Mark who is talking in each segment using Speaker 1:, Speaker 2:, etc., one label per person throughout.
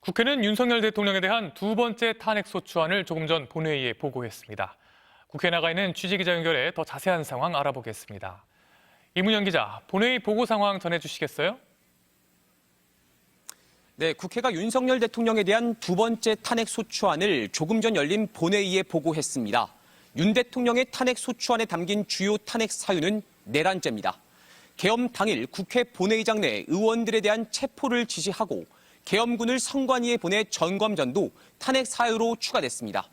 Speaker 1: 국회는 윤석열 대통령에 대한 두 번째 탄핵소추안을 조금 전 본회의에 보고했습니다. 국회에 나가 있는 취재기자 연결해 더 자세한 상황 알아보겠습니다. 이문영 기자, 본회의 보고 상황 전해주시겠어요?
Speaker 2: 네, 국회가 윤석열 대통령에 대한 두 번째 탄핵소추안을 조금 전 열린 본회의에 보고했습니다. 윤 대통령의 탄핵소추안에 담긴 주요 탄핵 사유는 내란죄입니다. 계엄 당일 국회 본회의장 내 의원들에 대한 체포를 지시하고 계엄군을 선관위에 보내 점검전도 탄핵 사유로 추가됐습니다.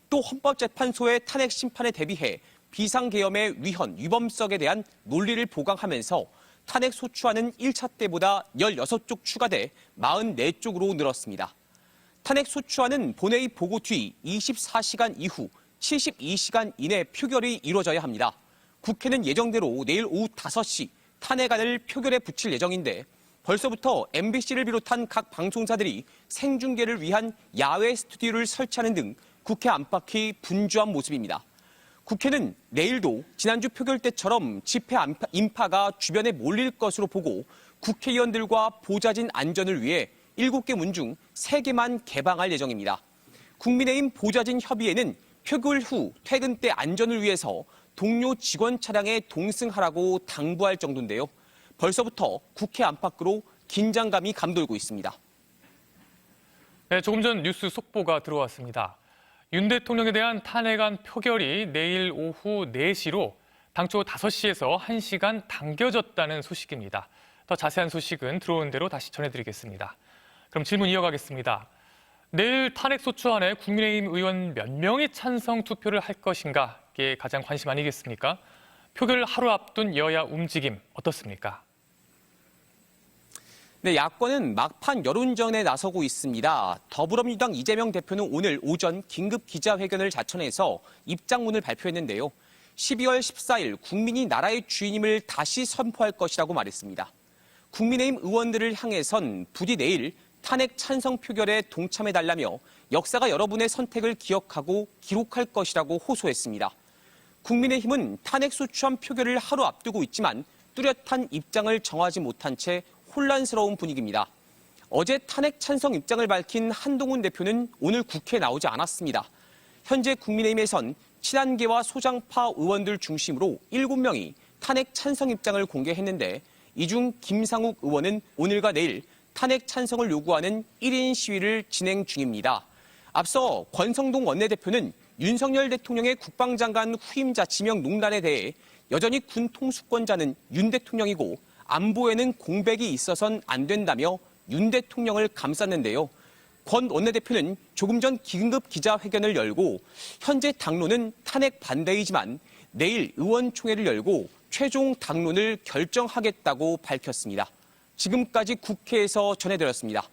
Speaker 2: 또 헌법재판소의 탄핵 심판에 대비해 비상계엄의 위헌, 위법성에 대한 논리를 보강하면서 탄핵소추안은 1차 때보다 16쪽 추가돼 44쪽으로 늘었습니다. 탄핵소추안은 본회의 보고 뒤 24시간 이후 72시간 이내 표결이 이루어져야 합니다. 국회는 예정대로 내일 오후 5시 탄핵안을 표결에 붙일 예정인데 벌써부터 MBC를 비롯한 각 방송사들이 생중계를 위한 야외 스튜디오를 설치하는 등 국회 안팎이 분주한 모습입니다. 국회는 내일도 지난주 표결 때처럼 집회 인파가 주변에 몰릴 것으로 보고 국회의원들과 보좌진 안전을 위해 7개 문 중 3개만 개방할 예정입니다. 국민의힘 보좌진 협의회는 표결 후 퇴근 때 안전을 위해서 동료 직원 차량에 동승하라고 당부할 정도인데요. 벌써부터 국회 안팎으로 긴장감이 감돌고 있습니다.
Speaker 1: 네, 조금 전 뉴스 속보가 들어왔습니다. 윤 대통령에 대한 탄핵안 표결이 내일 오후 4시로 당초 5시에서 1시간 당겨졌다는 소식입니다. 더 자세한 소식은 들어온 대로 다시 전해드리겠습니다. 그럼 질문 이어가겠습니다. 내일 탄핵소추안에 국민의힘 의원 몇 명이 찬성 투표를 할 것인가? 이게 가장 관심 아니겠습니까? 표결을 하루 앞둔 여야 움직임 어떻습니까?
Speaker 2: 네, 야권은 막판 여론전에 나서고 있습니다. 더불어민주당 이재명 대표는 오늘 오전 긴급 기자회견을 자천해서 입장문을 발표했는데요. 12월 14일 국민이 나라의 주인임을 다시 선포할 것이라고 말했습니다. 국민의힘 의원들을 향해선 부디 내일 탄핵 찬성 표결에 동참해달라며 역사가 여러분의 선택을 기억하고 기록할 것이라고 호소했습니다. 국민의힘은 탄핵소추안 표결을 하루 앞두고 있지만 뚜렷한 입장을 정하지 못한 채 혼란스러운 분위기입니다. 어제 탄핵 찬성 입장을 밝힌 한동훈 대표는 오늘 국회에 나오지 않았습니다. 현재 국민의힘에선 친한계와 소장파 의원들 중심으로 7명이 탄핵 찬성 입장을 공개했는데 이 중 김상욱 의원은 오늘과 내일 탄핵 찬성을 요구하는 1인 시위를 진행 중입니다. 앞서 권성동 원내대표는 윤석열 대통령의 국방장관 후임자 지명 농단에 대해 여전히 군 통수권자는 윤 대통령이고 안보에는 공백이 있어선 안 된다며 윤 대통령을 감쌌는데요. 권 원내대표는 조금 전 긴급 기자회견을 열고 현재 당론은 탄핵 반대이지만 내일 의원총회를 열고 최종 당론을 결정하겠다고 밝혔습니다. 지금까지 국회에서 전해드렸습니다.